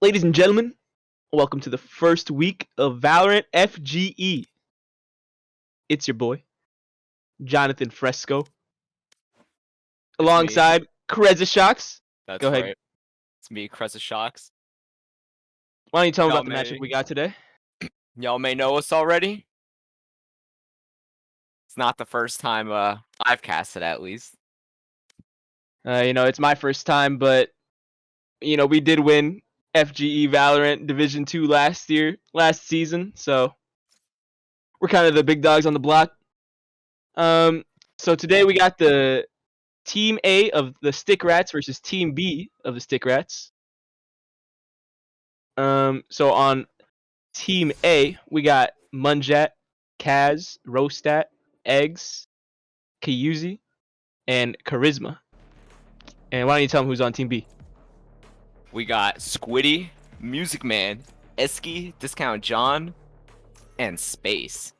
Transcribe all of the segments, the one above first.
Ladies and gentlemen, welcome to the first week of Valorant FGE. It's your boy, Jonathan Fresco, alongside Kreza Shocks. That's Go ahead. right. It's me, Cressa Shocks. Why don't you tell me Y'all about the matchup we got today? Y'all may know us already. It's not the first time I've casted, at least. It's my first time, but we did win FGE Valorant Division 2 last season, so we're kind of the big dogs on the block. So today we got the Team A of the Stick Rats versus Team B of the Stick Rats. So on Team A, we got Munjat, Kaz, Rostat, Eggs, Kyuzi, and Charisma. And why don't you tell them who's on Team B? We got Squiddy, Music Man, Eski, Discount John, and Space.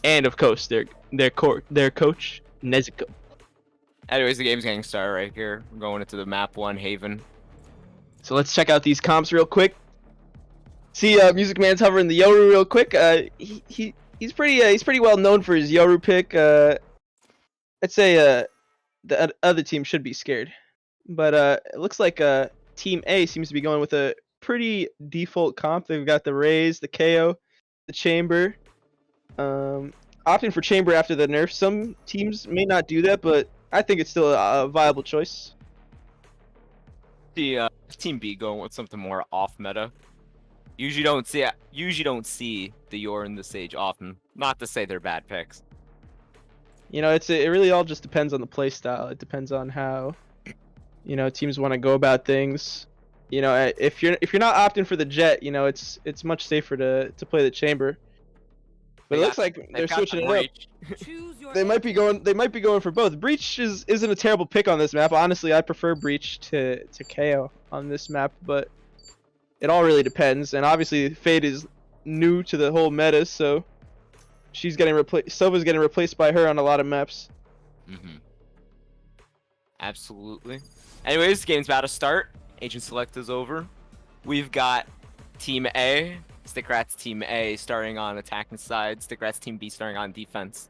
And of course, their coach, Nezuko. Anyways, the game's getting started right here. We're going into the map 1, Haven. So let's check out these comps real quick. See, Music Man's hovering the Yoru real quick. He's pretty well known for his Yoru pick. I'd say the other team should be scared, but it looks like Team A seems to be going with a pretty default comp. They've got the Raze, the KO, the Chamber. Opting for Chamber after the nerf. Some teams may not do that, but I think it's still a viable choice. The Team B going with something more off meta. Usually don't see the Yor and the Sage often. Not to say they're bad picks. It really all just depends on the play style. It depends on how teams want to go about things. If you're not opting for the Jet, it's much safer to play the Chamber. But it looks like they're switching it up. They might be going for both. Breach isn't a terrible pick on this map. Honestly, I prefer Breach to KO on this map, but it all really depends. And obviously, Fade is new to the whole meta, so she's getting replaced. Sova's getting replaced by her on a lot of maps. Absolutely. Anyways, the game's about to start. Agent select is over. We've got Team A, Stick Rats Team A starting on attacking side, Stick Rats Team B starting on defense.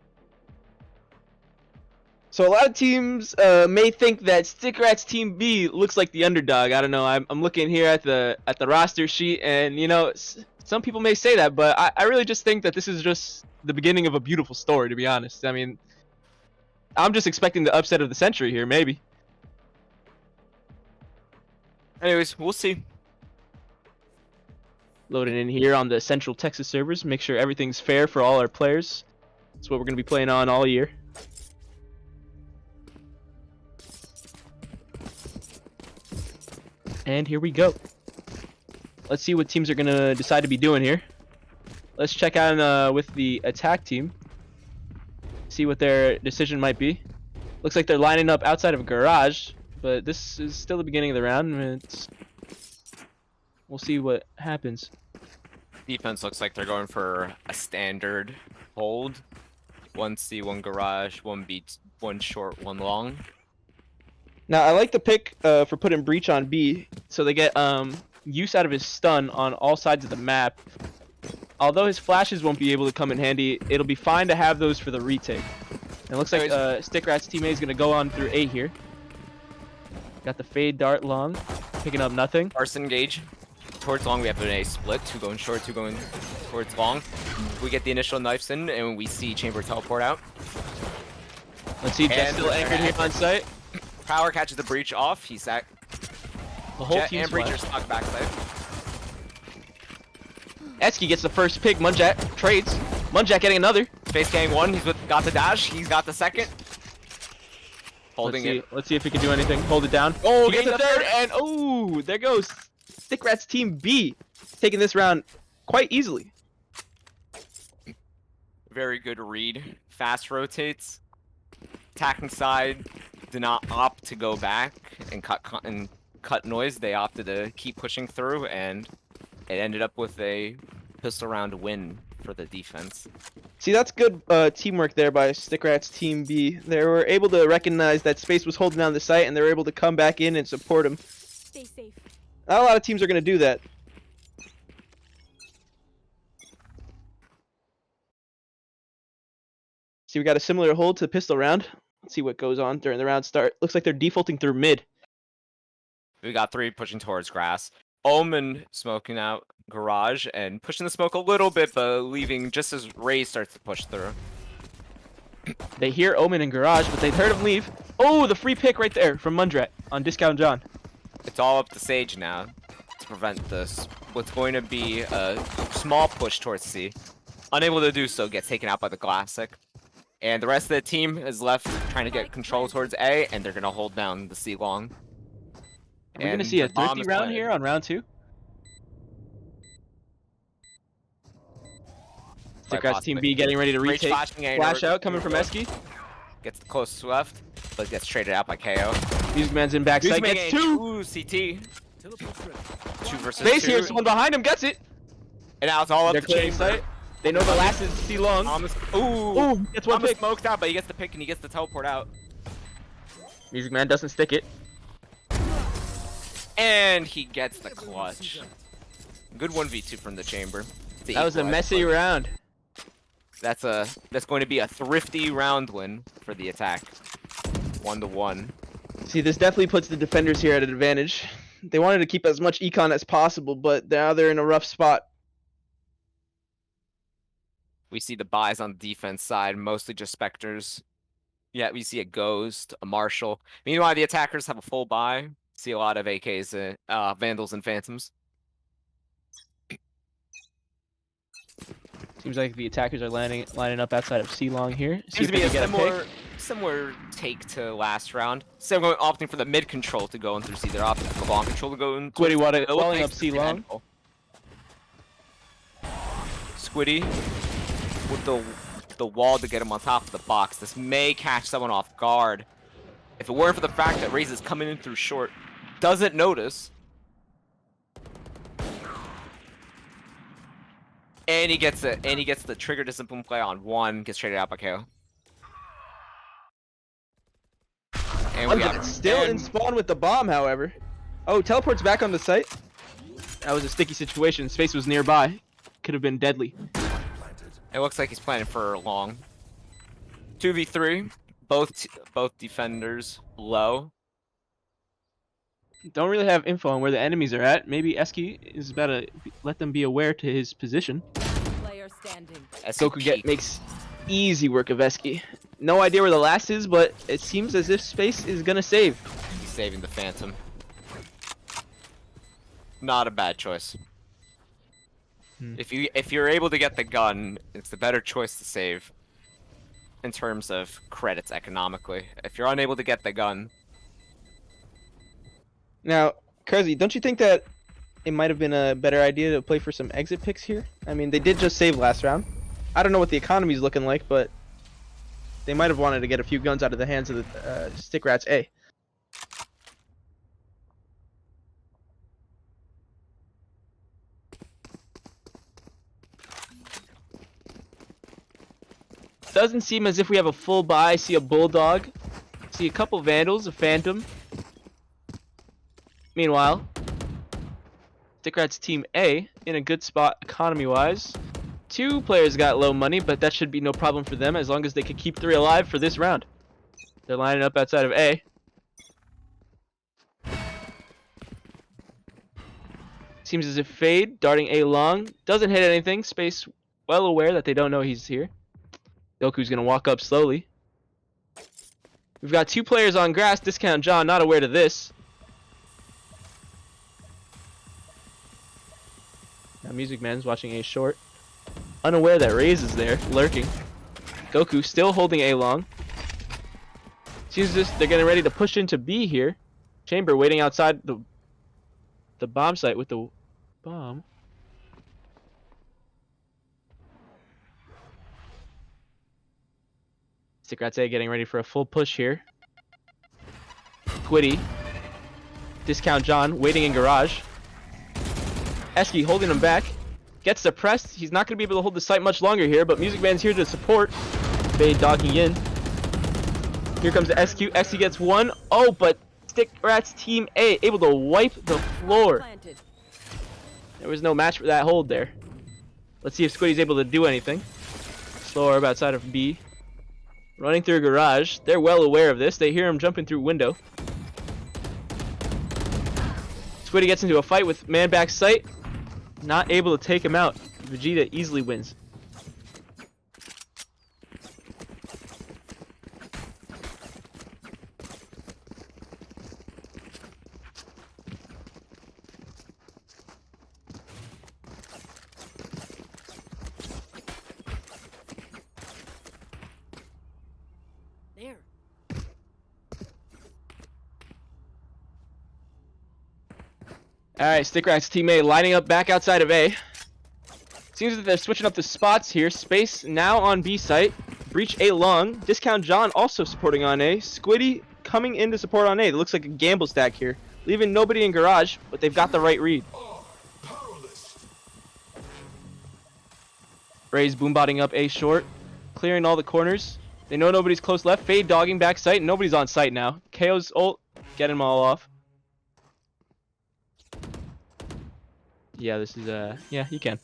So a lot of teams may think that Stick Rats Team B looks like the underdog. I don't know. I'm looking here at the roster sheet, and some people may say that, but I really just think that this is just the beginning of a beautiful story, to be honest. I mean, I'm just expecting the upset of the century here, maybe. Anyways, we'll see. Loading in here on the Central Texas servers, make sure everything's fair for all our players. That's what we're going to be playing on all year. And here we go. Let's see what teams are going to decide to be doing here. Let's check out with the attack team. See what their decision might be. Looks like they're lining up outside of a garage, but this is still the beginning of the round. We'll see what happens. Defense looks like they're going for a standard hold. 1C, 1 garage, 1 B, 1 short, 1 long. Now I like the pick for putting Breach on B, so they get use out of his stun on all sides of the map. Although his flashes won't be able to come in handy, it'll be fine to have those for the retake. And it looks like Stick Rats Team A is going to go on through A here. Got the Fade Dart long, picking up nothing. Arson engage. Towards long, we have an A split. 2 going short, 2 going towards long. We get the initial knives in, and we see Chamber teleport out. Let's see, Jet's still anchored here on site. Power catches the Breach off. He's at the whole Jet team's and Breach are stuck backside. Eski gets the first pick. Munjat trades. Munjack getting another. Space getting one. Got the dash. He's got the second. Holding it. Let's see if he can do anything. Hold it down. Oh, He gets getting the third, and oh, there goes Stick Rats Team B, taking this round quite easily. Very good read. Fast rotates. Attacking side did not opt to go back and cut noise. They opted to keep pushing through, and it ended up with a pistol round win for the defense. See, that's good teamwork there by Stick Rats Team B. They were able to recognize that Space was holding down the site, and they were able to come back in and support him. Stay safe. Not a lot of teams are going to do that. See, we got a similar hold to pistol round. Let's see what goes on during the round start. Looks like they're defaulting through mid. We got 3 pushing towards grass. Omen smoking out garage and pushing the smoke a little bit, but leaving just as Ray starts to push through. They hear Omen in garage, but they'd heard him leave. Oh, the free pick right there from Mundrat on Discount John. It's all up to Sage now to prevent this. What's going to be a small push towards C. Unable to do so, gets taken out by the Classic. And the rest of the team is left trying to get control towards A, and they're going to hold down the C long. We're going to see a thrifty round here on round 2. Stick Rats Team B getting ready to retake. Flash out coming from Eski. Gets close to left, but gets traded out by KO. Music Man's in backside. Gets 2. Ooh, CT. 2 versus Space 2. here. Someone behind him gets it. And now it's all up They're to clearing Chamber. sight. They know the last is C long. Ooh, gets one pick. Smoked out, but he gets the pick and he gets the teleport out. Music Man doesn't stick it. And he gets the clutch. Good 1v2 from the Chamber. That was a messy round. That's going to be a thrifty round win for the attack. 1-1. See, this definitely puts the defenders here at an advantage. They wanted to keep as much econ as possible, but now they're in a rough spot. We see the buys on the defense side, mostly just Spectres. Yeah, we see a Ghost, a Marshal. Meanwhile, the attackers have a full buy. See a lot of AKs, Vandals, and Phantoms. Seems like the attackers are lining up outside of C long here. Seems to be a similar take to last round. So we're opting for the mid control to go in through C. They're opting for the long control to go in. Squiddy walling up C long. Squiddy with the wall to get him on top of the box. This may catch someone off guard. If it weren't for the fact that Raze is coming in through short, doesn't notice. And he gets it. And he gets the trigger discipline play on 1. Gets traded out by KO. And we got still in spawn with the bomb, however. Oh, teleports back on the site. That was a sticky situation. Space was nearby. Could have been deadly. It looks like he's planning for long. 2v3. Both defenders low. Don't really have info on where the enemies are at. Maybe Eski is about to let them be aware to his position. Player standing. Goku makes easy work of Eski. No idea where the last is, but it seems as if Space is gonna save. He's saving the Phantom. Not a bad choice. If you're able to get the gun, it's the better choice to save. In terms of credits economically. If you're unable to get the gun. Now, Kurzi, don't you think that it might have been a better idea to play for some exit picks here? I mean, they did just save last round. I don't know what the economy's looking like, but they might have wanted to get a few guns out of the hands of the Stick Rats A. Doesn't seem as if we have a full buy. I see a Bulldog. See a couple Vandals, a Phantom. Meanwhile, Stick Rats Team A in a good spot economy-wise. 2 players got low money, but that should be no problem for them as long as they can keep 3 alive for this round. They're lining up outside of A. Seems as if Fade, darting A long, doesn't hit anything. Space well aware that they don't know he's here. Goku's gonna walk up slowly. We've got 2 players on grass. Discount John not aware to this. Now Music Man's watching A short. unaware that Raze is there, lurking. Goku still holding A long. Seems just they're getting ready to push into B here. Chamber waiting outside the bomb site with the bomb. Stickrat's A getting ready for a full push here. Twitty. Discount John waiting in garage. Eski holding him back. Gets suppressed. He's not going to be able to hold the site much longer here, but Music Man's here to support. Fade dogging in. Here comes SQ. Eski gets one. Oh, but Stickrat's Team A able to wipe the floor. There was no match for that hold there. Let's see if Squiddy's able to do anything. Slow orb outside of B. Running through a garage. They're well aware of this. They hear him jumping through window. Squiddy gets into a fight with man back sight. Not able to take him out. Vegeta easily wins. There. Alright, Stickrat's Team A lining up back outside of A. Seems that they're switching up the spots here. Space now on B site. Breach A long. Discount John also supporting on A. Squiddy coming in to support on A. It looks like a gamble stack here. Leaving nobody in garage, but they've got the right read. Raze boombotting up A short. Clearing all the corners. They know nobody's close left. Fade dogging back site. Nobody's on site now. KO's ult. Get them all off. Yeah, this is yeah, you can.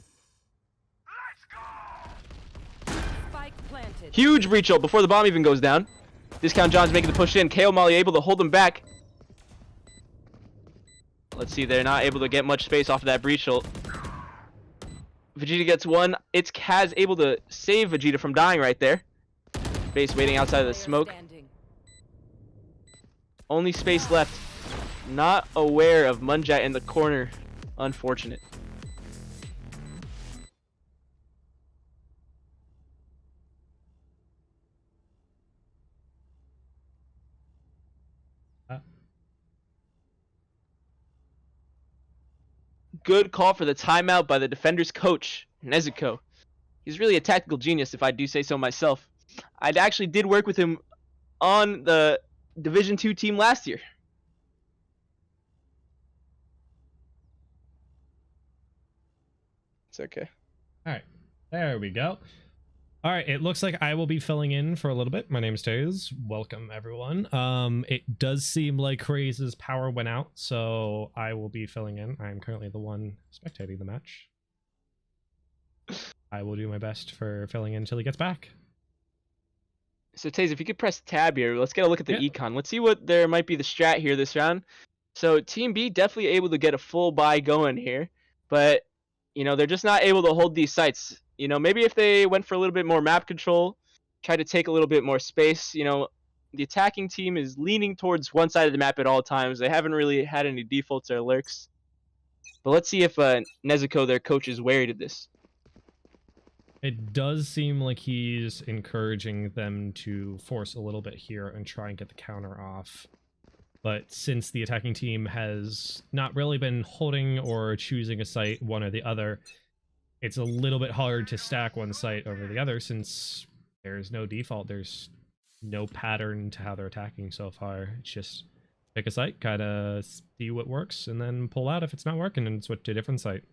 Spike planted. Huge breach ult before the bomb even goes down. Discount John's making the push in. KO Molly able to hold him back. Let's see, they're not able to get much space off of that breach ult. Vegeta gets one. It's Kaz able to save Vegeta from dying right there. Space waiting outside of the smoke. Only space left. Not aware of Munjat in the corner. Unfortunate. Good call for the timeout by the defender's coach, Nezuko. He's really a tactical genius, if I do say so myself. I actually did work with him on the Division 2 team last year. It's okay. All right, there we go. All right, it looks like I will be filling in for a little bit. My name is Taze. Welcome, everyone. It does seem like Craze's power went out, so I will be filling in. I am currently the one spectating the match. I will do my best for filling in until he gets back. So, Taze, if you could press tab here, let's get a look at the econ. Let's see what there might be the strat here this round. So, Team B definitely able to get a full buy going here, but, you know, they're just not able to hold these sites. You know, maybe if they went for a little bit more map control, try to take a little bit more space, you know, the attacking team is leaning towards one side of the map at all times. They haven't really had any defaults or lurks. But let's see if Nezuko, their coach, is wary of this. It does seem like he's encouraging them to force a little bit here and try and get the counter off. But since the attacking team has not really been holding or choosing a site, one or the other, it's a little bit hard to stack one site over the other since there's no default. There's no pattern to how they're attacking so far. It's just pick a site, kind of see what works, and then pull out if it's not working and switch to a different site.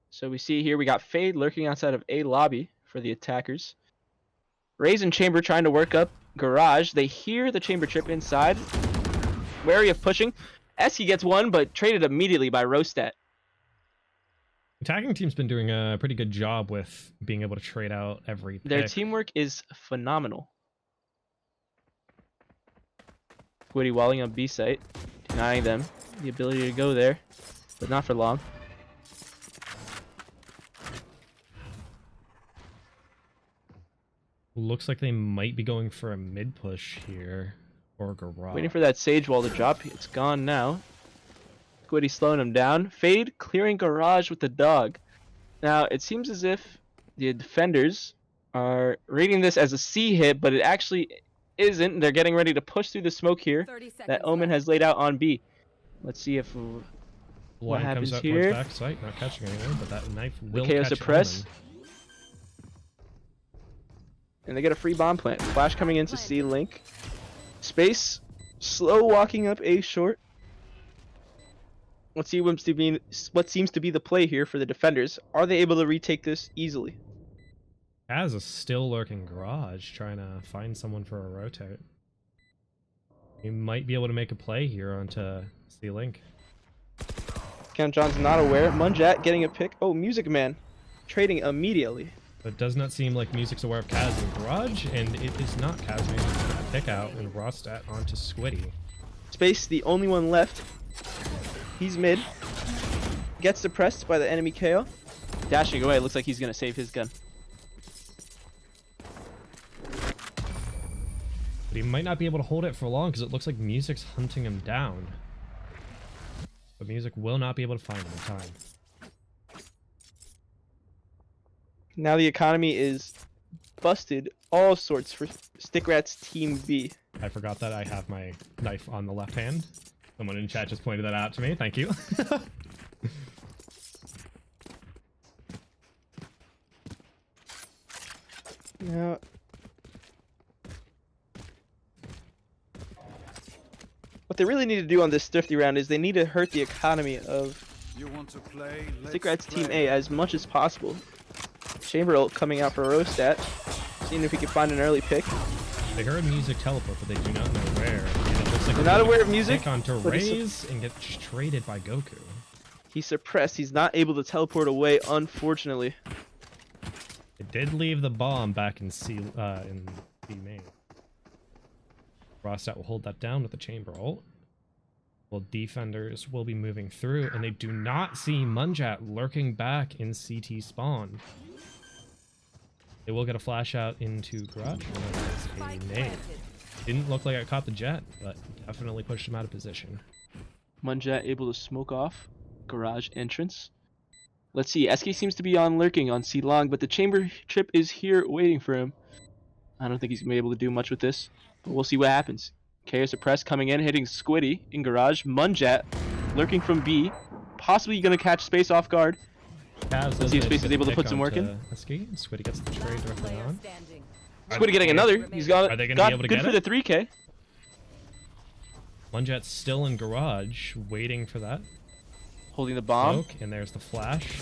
So we see here we got Fade lurking outside of A lobby for the attackers. Raze and Chamber trying to work up garage. They hear the Chamber trip inside. Wary of pushing. Eski gets one, but traded immediately by Rostat. Attacking team's been doing a pretty good job with being able to trade out every pick. Their teamwork is phenomenal. Squiddy walling on B site, denying them the ability to go there, but not for long. Looks like they might be going for a mid push here, or garage. Waiting for that Sage wall to drop. It's gone now. Squiddy slowing him down. Fade clearing garage with the dog. Now, it seems as if the defenders are reading this as a C hit, but it actually isn't. They're getting ready to push through the smoke here 30 seconds that Omen left. has laid out on B. Let's see if Line happens comes out here? towards backside, not catching anyone, but that knife will KO catch suppress. Omen. And they get a free bomb plant. Flash coming into C Link. Space slow walking up A short. Let's see what seems to be the play here for the defenders. Are they able to retake this easily? Kaz is still lurking garage, trying to find someone for a rotate. He might be able to make a play here onto C-Link. Count John's not aware. Munjat getting a pick. Oh, Music Man trading immediately. But it does not seem like Music's aware of Kaz in garage, and it is not Kaz making a pick out, and Rostat onto Squiddy. Space, the only one left. He's mid. Gets suppressed by the enemy KO. Dashing away. Looks like he's going to save his gun. But he might not be able to hold it for long, because it looks like Music's hunting him down. But Music will not be able to find him in time. Now the economy is busted all sorts for Stickrat's Team B. I forgot that I have my knife on the left hand. Someone in chat just pointed that out to me. Thank you. Now, what they really need to do on this thrifty round is they need to hurt the economy of Stickrat's Team A as much as possible. Chamber ult coming out for Rostat, seeing if he can find an early pick. They heard Music teleport, but they do not know where. And it looks like They're not aware of Music, pick onto but he's Raze and get traded by Goku. He's suppressed. He's not able to teleport away, unfortunately. It did leave the bomb back in C main. Rostat will hold that down with the chamber ult. Well, defenders will be moving through, and they do not see Munjat lurking back in CT spawn. They will get a flash out into garage. Spike A nade. planted. Didn't look like I caught the jet, but definitely pushed him out of position. Munjat able to smoke off garage entrance. Let's see. SK seems to be on lurking on C long, but the chamber trip is here waiting for him. I don't think he's gonna be able to do much with this, but we'll see what happens. KO suppress coming in, hitting Squiddy in garage. Munjat lurking from B, possibly gonna catch Space off guard. Let's see if Space is able to put some work in. Squiddy gets the trade directly Player on. standing. Squiddy getting another. He's got. Are they gonna be able to good get for it? the 3K. Munjat's still in garage, waiting for that Holding the bomb. smoke, and there's the flash.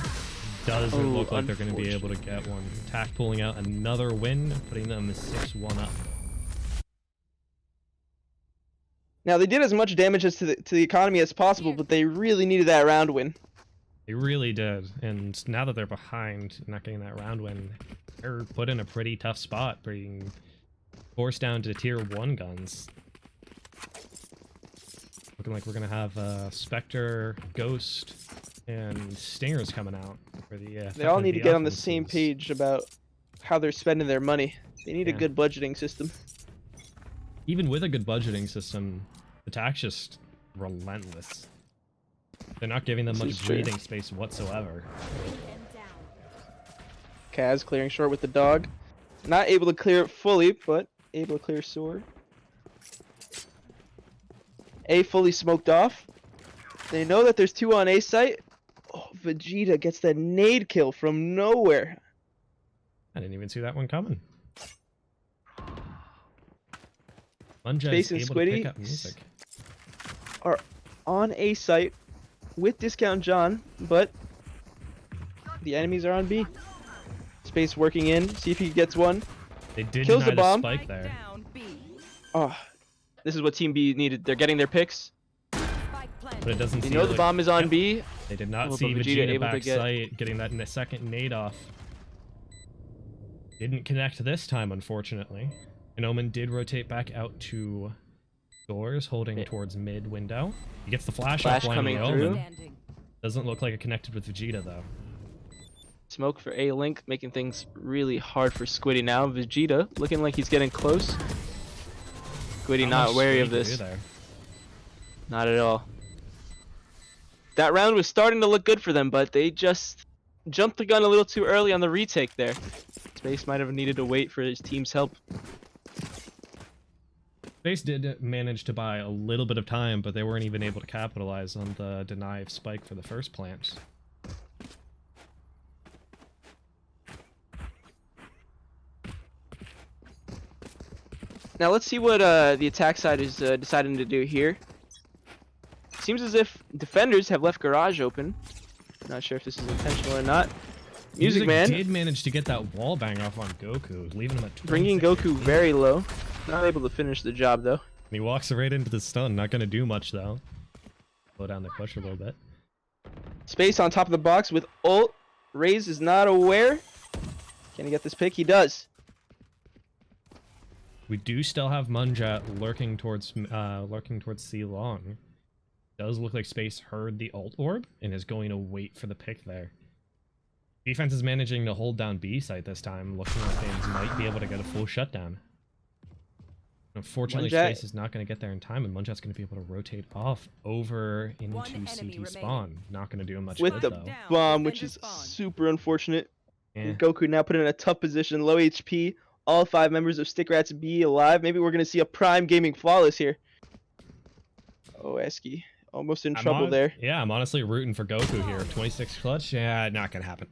Doesn't Oh, look like they're going to be able to get one. Tac pulling out another win, putting them 6-1 up. Now they did as much damage as to the economy as possible, but they really needed that round win. They really did, and now that they're behind, not getting that round win, they're put in a pretty tough spot, being forced down to tier 1 guns. Looking like we're gonna have Spectre, Ghost, and Stingers coming out for the. They all need to get on the same offenses. page about how they're spending their money. They need a Yeah. good budgeting system. Even with a good budgeting system, the attack's just relentless. They're not giving them This much is true. breathing space whatsoever. And down. Kaz clearing short with the dog. Not able to clear it fully, but able to clear sword. A fully smoked off. They know that there's 2 on A site. Oh, Vegeta gets that nade kill from nowhere. I didn't even see that one coming. Munja Space is and able to pick Squiddy up music. Are on A site with Discount John, but the enemies are on B. Space working in, see if he gets one. They did Kills the deny bomb. spike there. Down B. Oh, this is what Team B needed. They're getting their picks. Spike But it planted. doesn't You seem know the like- bomb is on Yep. B. They did not Oh, see but Vegeta Vegeta able to back get- sight, getting that in the second nade off. Didn't connect this time, unfortunately. And Omen did rotate back out to doors, holding Yeah. towards mid window. He gets the flash Flash off coming blinding through. Omen. Standing. Doesn't look like it connected with Vegeta, though. Smoke for A Link, making things really hard for Squiddy now. Vegeta looking like he's getting close. Squiddy How not much wary Squiddy of can do this. there? Not at all. That round was starting to look good for them, but they just jumped the gun a little too early on the retake there. Space might have needed to wait for his team's help. Space did manage to buy a little bit of time, but they weren't even able to capitalize on the deny of spike for the first plant. Now let's see what the attack side is deciding to do here. Seems as if defenders have left garage open. Not sure if this is intentional or not. Music Man did manage to get that wall bang off on Goku, leaving him at 26. bringing Goku very low. Not able to finish the job though. He walks right into the stun. Not going to do much though. Slow down the push a little bit. Space on top of the box with ult. Raze is not aware. Can he get this pick? He does. We do still have Munjat lurking towards C long. Does look like Space heard the ult orb and is going to wait for the pick there. Defense is managing to hold down B site this time, looking like they might be able to get a full shutdown. Unfortunately, Munjat. Space is not going to get there in time, and Munjat's going to be able to rotate off over into CT spawn. Not going to do him much With good the though. bomb, which is super unfortunate. Yeah. Goku now put in a tough position, low HP. All 5 members of Stick Rats B alive. Maybe we're gonna see a prime gaming flawless here. Oh, Esky, almost in trouble there. Yeah, I'm honestly rooting for Goku here. 26 clutch, yeah, not gonna happen.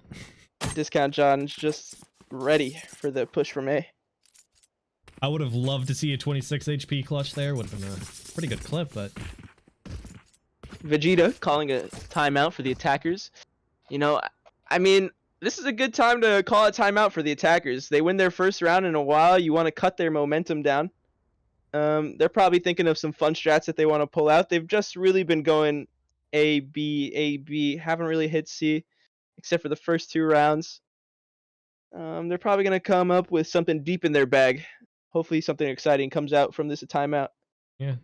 Discount John's just ready for the push from A. I would have loved to see a 26 HP clutch there. Would have been a pretty good clip, but Vegeta calling a timeout for the attackers. You know, I mean, this is a good time to call a timeout for the attackers. They win their first round in a while. You want to cut their momentum down. They're probably thinking of some fun strats that they want to pull out. They've just really been going A, B. Haven't really hit C, except for the first 2 rounds. They're probably going to come up with something deep in their bag. Hopefully something exciting comes out from this timeout. yeah.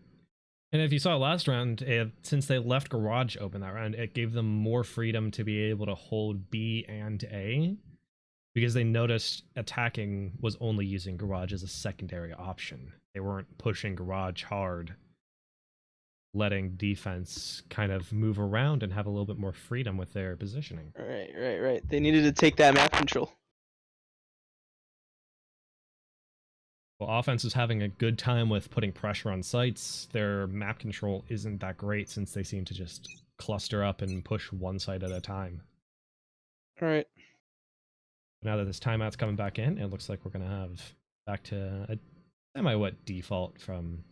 And if you saw last round, since they left garage open that round, it gave them more freedom to be able to hold B and A, because they noticed attacking was only using garage as a secondary option. They weren't pushing garage hard, letting defense kind of move around and have a little bit more freedom with their positioning. Right. They needed to take that map control. Well, offense is having a good time with putting pressure on sites. Their map control isn't that great since they seem to just cluster up and push one site at a time. All right. Now that this timeout's coming back in, it looks like we're going to have back to a semi-wet default from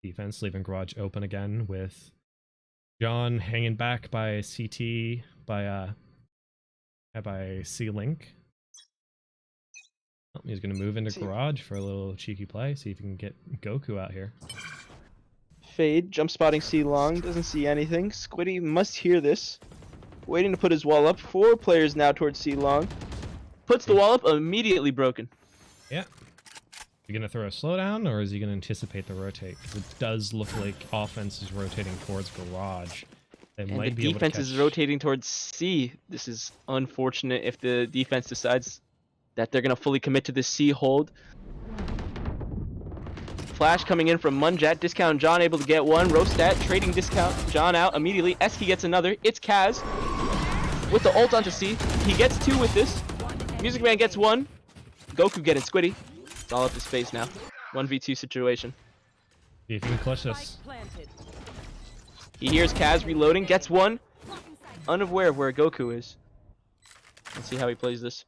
defense, leaving garage open again with John hanging back by CT, by C-Link. Oh, he's going to move into garage for a little cheeky play, see if he can get Goku out here. Fade, jump spotting C long, doesn't see anything. Squiddy must hear this. Waiting to put his wall up. 4 players now towards C long. Puts the wall up, immediately broken. Yeah. Is he going to throw a slowdown, or is he going to anticipate the rotate? 'Cause it does look like offense is rotating towards garage. They And might the be able to defense is catch- rotating towards C. This is unfortunate if the defense decides that they're going to fully commit to this C hold. Flash coming in from Munjat. Discount John able to get one. Rostat trading Discount John out immediately. Eski gets another. It's Kaz with the ult onto C. He gets 2 with this. Music Man gets 1. Goku getting Squiddy. It's all up his face now. 1v2 situation. See if he can clutch this. He hears Kaz reloading. Gets 1. Unaware of where Goku is. Let's see how he plays this.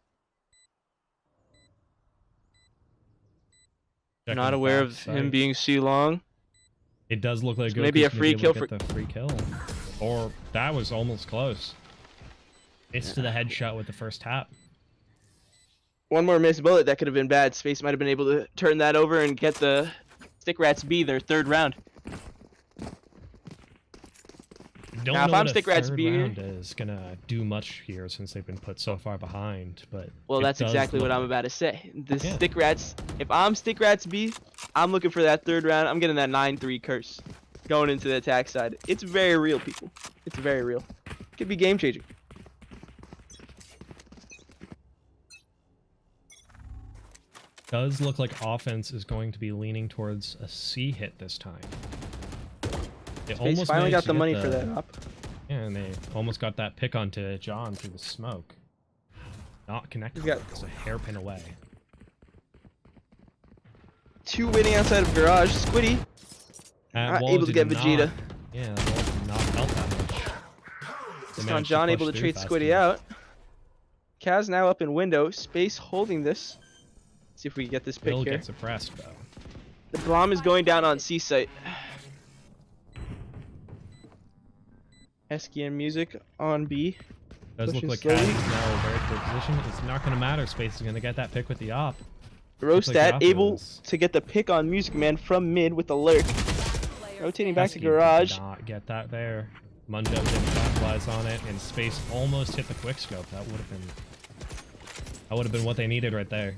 Checking Not the aware back of side. him being C long. It does look like So maybe a Goku's gonna free be kill able to get the free kill. Or that was almost close. It's to the headshot with the first tap. One more missed bullet, that could have been bad. Space might have been able to turn that over and get the Stick Rats B their 3rd round. Don't Now, if know I'm what a Stick Rats 3rd B here- round is gonna do much here since they've been put so far behind, but Well, it that's does exactly what look- I'm about to say. The Yeah. Stick Rats, if I'm Stick Rats B, I'm looking for that 3rd round. I'm getting that 9-3 curse going into the attack side. It's very real, people. It's very real. Could be game changing. Does look like offense is going to be leaning towards a C hit this time. They Space almost finally managed got to the get money for that up. Yeah, and they almost got that pick onto John through the smoke. Not connected. He's got- It's a hairpin away. 2 waiting outside of garage. Squiddy That not wall able to did get Vegeta. not- Yeah, the wall did not help that much. They Discount managed John push able to through trade fast Squiddy enough. out. Kaz now up in window. Space holding this. See if we can get this pick Will here. get suppressed though. The bomb is going down on C site. Esky and music on B. Does look Pushing like slowly. Kaz is now in a very good position. It's not going to matter. Space is going to get that pick with the op. Rostat Oppo able is- to get the pick on Music Man from mid with the lurk. Player Rotating back to Husky garage. did not get that there. Mundo didn't capitalize on it, and Space almost hit the quick scope. That would have been what they needed right there.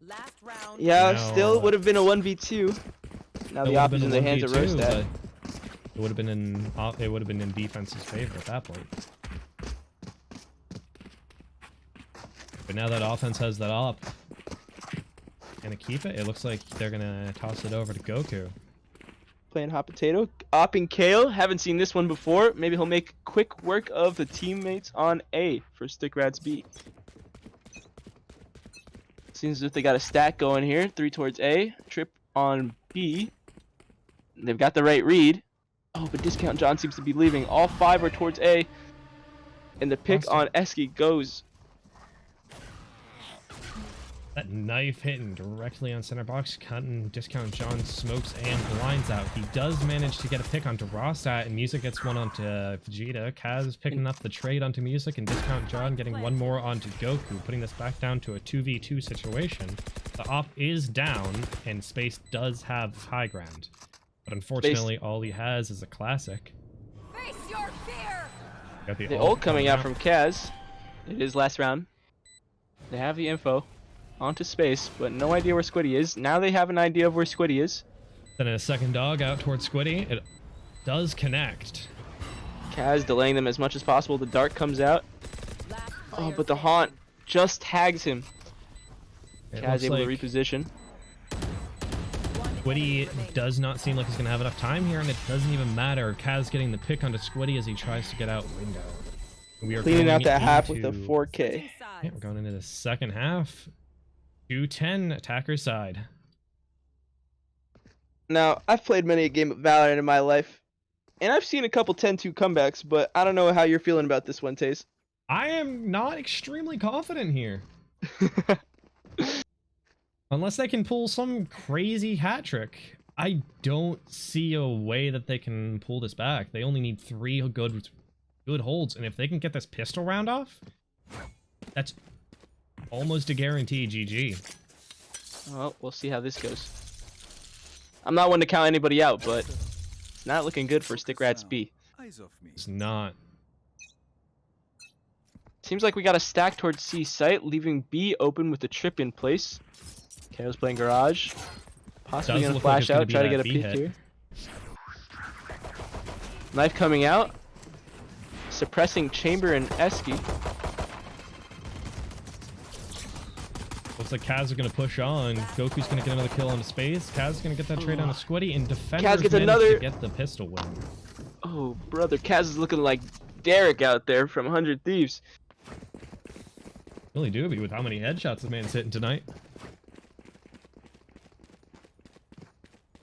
Last round. Yeah, Now, still would have been a 1v2. Now It the would've op is been in a the hands of 1v2, Rostat. but it would have been in defense's favor at that point. But now that offense has that op, gonna keep it. It looks like they're gonna toss it over to Goku. Playing hot potato. Opping Kale. Haven't seen this one before. Maybe he'll make quick work of the teammates on A for Stick Rats B. Seems as if they got a stack going here. 3 towards A. Trip on B. They've got the right read. Oh, but Discount John seems to be leaving. All 5 are towards A. And the pick Awesome. on Esky goes. That knife hitting directly on center box, cutting Discount John smokes and blinds out. He does manage to get a pick onto Rostat, and Music gets one onto Vegeta. Kaz picking up the trade onto Music, and Discount John getting one more onto Goku, putting this back down to a 2v2 situation. The op is down, and Space does have high ground. But unfortunately, all he has is a classic. Face your fear. Got The ult coming out from Kaz. It is last round. They have the info onto Space, but no idea where Squiddy is. Now they have an idea of where Squiddy is. Then a second dog out towards Squiddy. It does connect. Kaz delaying them as much as possible. The dart comes out. Last Oh, player but the standing. haunt just tags him. It Kaz looks able like to reposition. One enemy Squiddy remaining. does not seem like he's going to have enough time here, and it doesn't even matter. Kaz getting the pick onto Squiddy as he tries to get out window. We are Cleaning out going that half with a into- 4K. Switching Yeah, sides. we're going into the second half. 2-10 attacker side. Now, I've played many a game of Valorant in my life, and I've seen a couple 10-2 comebacks, but I don't know how you're feeling about this one, Taze. I am not extremely confident here. Unless they can pull some crazy hat trick. I don't see a way that they can pull this back. They only need 3 good holds, and if they can get this pistol round off, that's almost a guarantee GG. Well, we'll see how this goes. I'm not one to count anybody out, but it's not looking good for Stick Rats B. Eyes off me. It's not. Seems like we got a stack towards C site, leaving B open with the trip in place. Kao's playing garage. Possibly Does gonna look like flash it's gonna out, be try to that get a B peek hit. here. Knife coming out. Suppressing Chamber and Esky. Looks like Kaz is going to push on. Goku's going to get another kill onto Space. Kaz is going to get that trade on a Squiddy, and Defenders gets managed another- to get the pistol win. Oh, brother, Kaz is looking like Derek out there from 100 Thieves. Really do be with how many headshots this man's hitting tonight.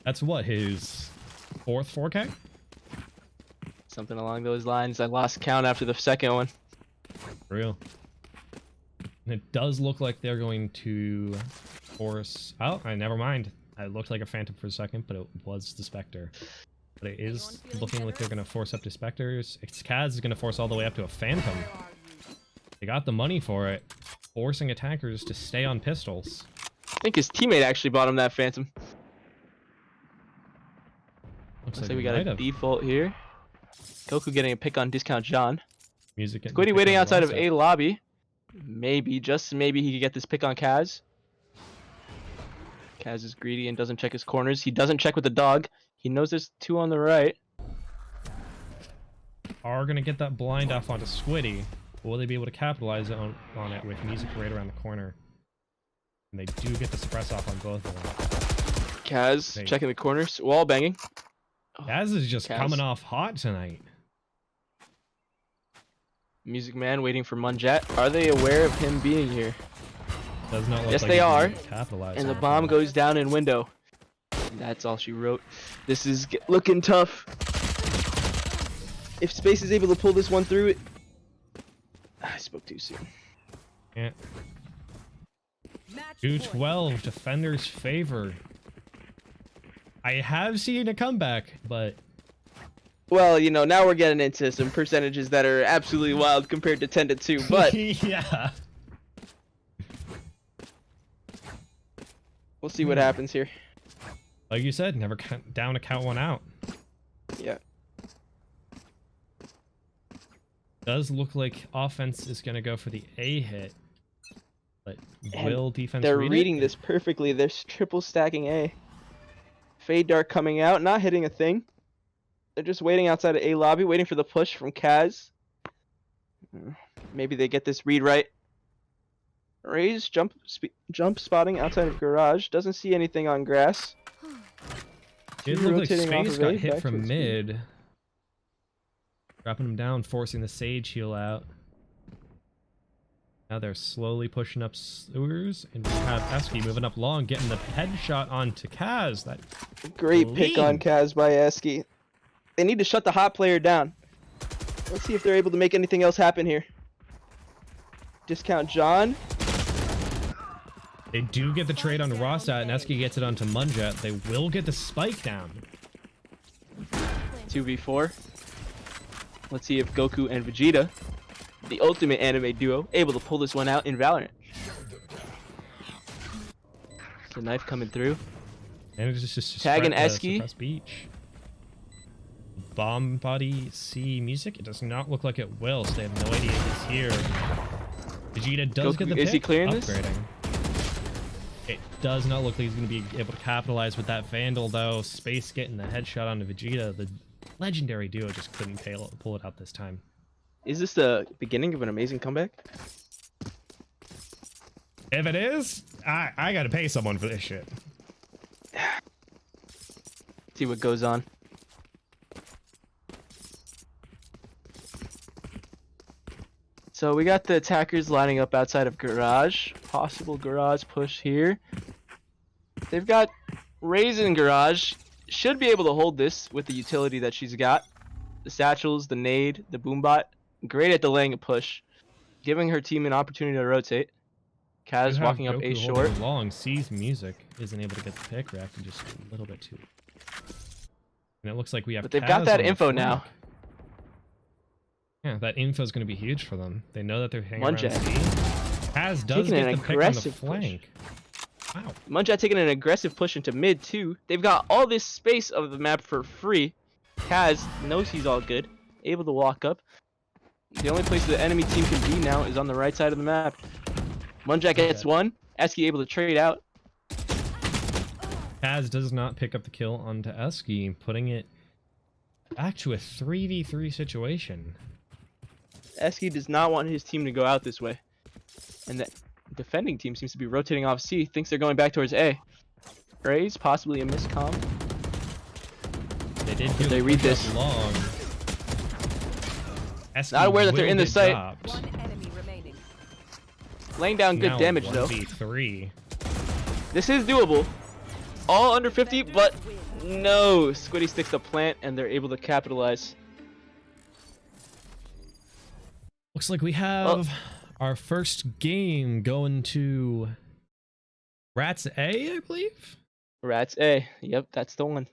That's what, his 4th 4K? Something along those lines. I lost count after the second one. Real. And it does look like they're going to force... Oh, never mind. It looked like a Phantom for a second, but it was the Spectre. But it is looking like they're going to force up to Spectres. Kaz is going to force all the way up to a Phantom. Where are you? They got the money for it, forcing attackers to stay on pistols. I think his teammate actually bought him that Phantom. Looks Looks like like we got might a have. default here. Goku getting a pick on Discount John. Music getting Squiddy picked waiting on the outside of last A lobby. Maybe, just maybe he could get this pick on Kaz. Kaz is greedy and doesn't check his corners. He doesn't check with the dog. He knows there's 2 on the right. Are going to get that blind off onto Squiddy. Will they be able to capitalize on it with Music right around the corner? And they do get the suppress off on both of them. Kaz Hey. checking the corners. Wall banging. Kaz is just Kaz. coming off hot tonight. Music Man waiting for Munjet. Are they aware of him being here? Does not look Yes, like they he's are. gonna capitalize And the on bomb it. goes down in window. And that's all she wrote. This is looking tough. If Space is able to pull this one through, I spoke too soon. Yeah. Match point. 212, defenders favor. I have seen a comeback, but Well, you know, now we're getting into some percentages that are absolutely wild compared to 10 to 2, but yeah. we'll see what happens here. Like you said, never down to count one out. Yeah. Does look like offense is going to go for the A hit. But And will defense They're read reading it? this perfectly. They're triple stacking A. Fade Dart coming out, not hitting a thing. They're just waiting outside of A lobby, waiting for the push from Kaz. Maybe they get this read right. Raze jump spotting outside of garage. Doesn't see anything on grass. It looked like Rotating off Space of got A, hit back from towards B. mid. Dropping him down, forcing the Sage heal out. Now they're slowly pushing up sewers, and we have Esky moving up long, getting the headshot onto Kaz. That Great pick on Clean. Kaz by Esky. They need to shut the hot player down. Let's see if they're able to make anything else happen here. Discount John. they do get the trade on Rostat, and Esky gets it onto Munjet. They will get the spike down. 2v4. Let's see if Goku and Vegeta, the ultimate anime duo, able to pull this one out in Valorant. The knife coming through. And it's just Tagging Esky. suppress Beach. Bomb body C music. It does not look like it will, so they have no idea he's here. Vegeta does Goku, get the pick. is he clearing this? Upgrading. It does not look like he's going to be able to capitalize with that Vandal, though. Space getting the headshot onto Vegeta. The legendary duo just couldn't pull it out this time. Is this the beginning of an amazing comeback? If it is, I got to pay someone for this shit. See what goes on. So we got the attackers lining up outside of garage. Possible garage push here. They've got Raze in garage. Should be able to hold this with the utility that she's got. The satchels, the nade, the boombot. Great at delaying a push. Giving her team an opportunity to rotate. You Kaz have walking up Goku A holding short. long, sees music, isn't able to get the pick, reacting just a little bit too. And it looks like we have But they've got Kaz that on the info flank. now. Yeah, that info is going to be huge for them. They know that they're hanging Munjet. around C. Kaz does Taking get an the pick on the aggressive push. flank. Wow. Munjet taking an aggressive push into mid too. They've got all this space of the map for free. Kaz knows he's all good. Able to walk up. The only place the enemy team can be now is on the right side of the map. Munjet gets one. Esky able to trade out. Kaz does not pick up the kill onto Esky, putting it back to a 3v3 situation. Esky does not want his team to go out this way. And the defending team seems to be rotating off C. Thinks they're going back towards A. Raze, possibly a miscomm. They did do They the read push up this. long. Esky Not aware that they're will in the get site. dropped. One enemy remaining. Laying down good Now damage though. 1v3. This is doable. All under 50, but no. Squiddy sticks the plant and they're able to capitalize. Looks like we have our first game going to Rats A, I believe. Rats A. Yep, that's the one.